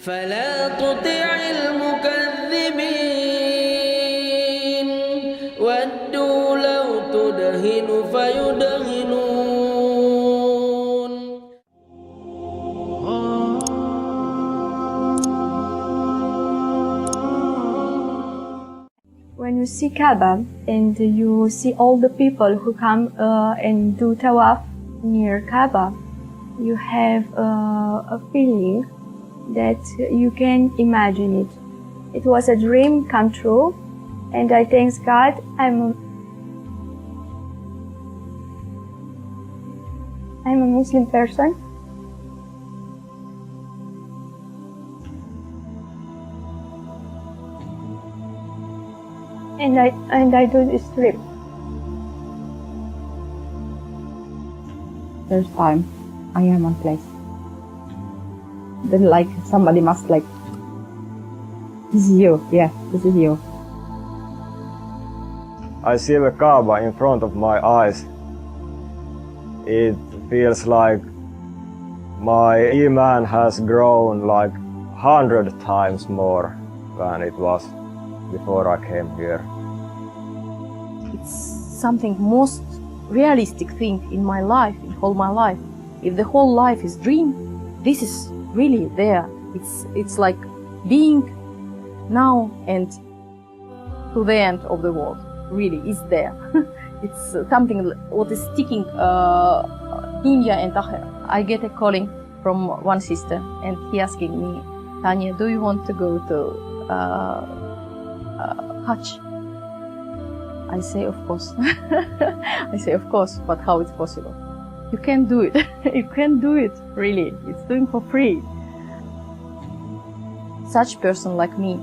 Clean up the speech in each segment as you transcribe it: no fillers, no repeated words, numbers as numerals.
فلا تطع المكذبين ودوا لو تدهن فيدهنون. When you see Kaaba and you see all the people who come and do tawaf near Kaaba, you have a feeling that you can imagine it. It was a dream come true, and I thank God I'm a Muslim person. And I do this trip. First time I am on place. Then like somebody must like, this is you, yeah, this is you. I see the Kaaba in front of my eyes. It feels like my Iman has grown like 100 times more than it was before I came here. It's something most realistic thing in my life, in whole my life. If the whole life is dream, this is really there. It's like being now and to the end of the world. Really, is there. It's something what is sticking dunya and akhirah. I get a calling from one sister, and he asking me, Tanya, do you want to go to Hajj? I say, of course. I say, of course, but how it's possible? You can do it. You can do it, really. It's doing for free. Such person like me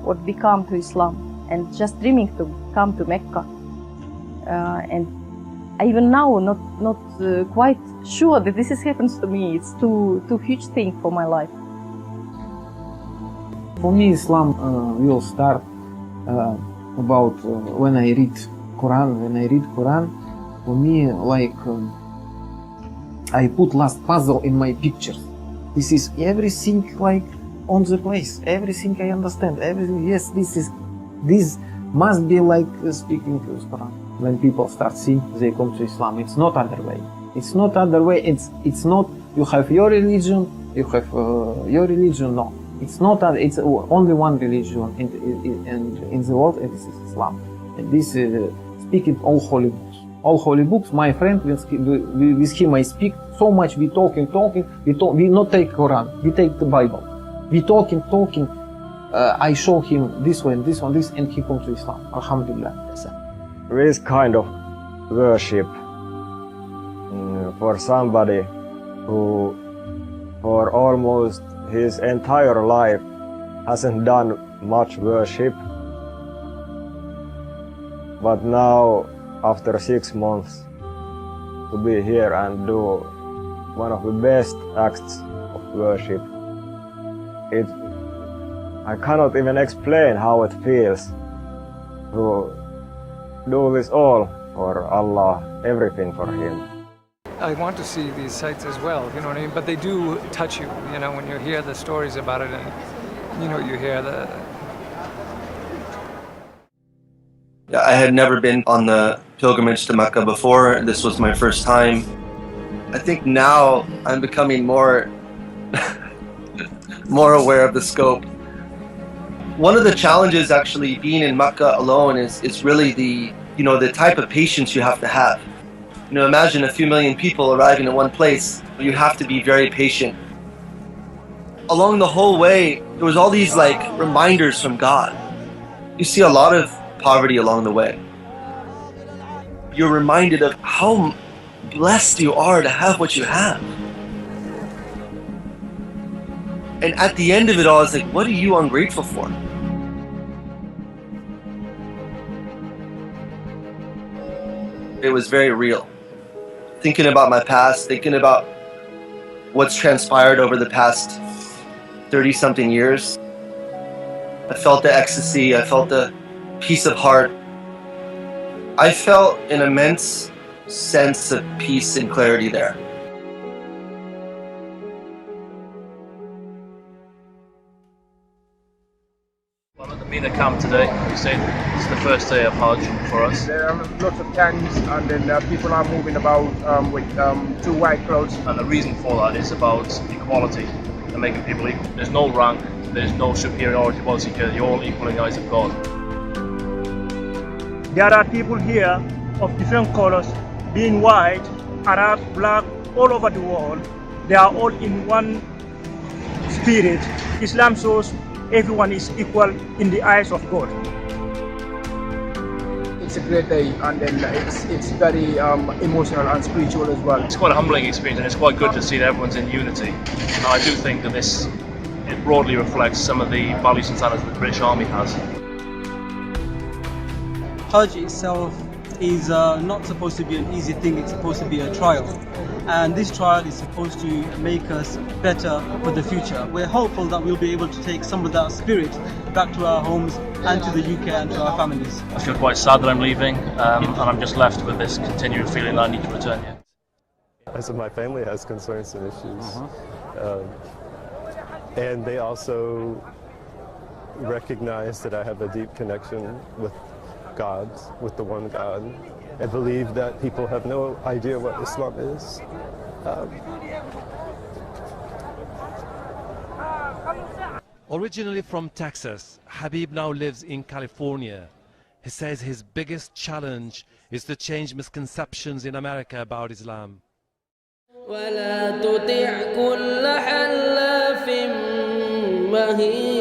would become to Islam and just dreaming to come to Mecca. And I even now not quite sure that this happens to me. It's too huge thing for my life. For me, Islam will start about when I read Quran. When I read Quran, for me, like I put last puzzle in my pictures. This is everything like on the place. Everything I understand. Everything. Yes, this must be like speaking to Quran. When people start seeing, they come to Islam. It's not other way. It's not other way. It's not you have your religion. You have your religion. No. It's not that. It's only one religion in the world, and this is Islam. And this speaking all holy books. All holy books. My friend, with him I speak so much. We talking. We not take Quran. We take the Bible. We talking. I show him this one, and he comes to Islam. Alhamdulillah. This kind of worship for somebody who for almost his entire life hasn't done much worship, but now after 6 months to be here and do one of the best acts of worship, I cannot even explain how it feels to do this all for Allah, everything for Him. I want to see these sites as well, you know what I mean? But they do touch you, you know, when you hear the stories about it and, you know, you hear the... I had never been on the pilgrimage to Mecca before. This was my first time. I think now I'm becoming more aware of the scope. One of the challenges actually being in Mecca alone is really the type of patience you have to have. You know, imagine a few million people arriving in one place. You have to be very patient. Along the whole way, there was all these like reminders from God. You see a lot of poverty along the way. You're reminded of how blessed you are to have what you have. And at the end of it all, it's like, what are you ungrateful for? It was very real. Thinking about my past, thinking about what's transpired over the past 30-something years. I felt the ecstasy, I felt the peace of heart. I felt an immense sense of peace and clarity there. been a camp today. You say it's the first day of Hajj for us. There are lots of tents, and then people are moving about with two white clothes. And the reason for that is about equality and making people equal. There's no rank, there's no superiority policy here. You're all equal in the eyes of God. There are people here of different colors, being white, Arab, black, all over the world. They are all in one spirit. Islam shows everyone is equal in the eyes of God. It's a great day, and then it's very emotional and spiritual as well. It's quite a humbling experience, and it's quite good to see that everyone's in unity. And I do think that it broadly reflects some of the values and standards that the British Army has. Hajj itself is not supposed to be an easy thing, it's supposed to be a trial. And this trial is supposed to make us better for the future. We're hopeful that we'll be able to take some of that spirit back to our homes and to the UK and to our families. I feel quite sad that I'm leaving, and I'm just left with this continuing feeling that I need to return here. So my family has concerns and issues, and they also recognize that I have a deep connection with God, with the one God. I believe that people have no idea what Islam is. Originally from Texas, Habib now lives in California. He says his biggest challenge is to change misconceptions in America about Islam. ولا تطع كل حلاف مهين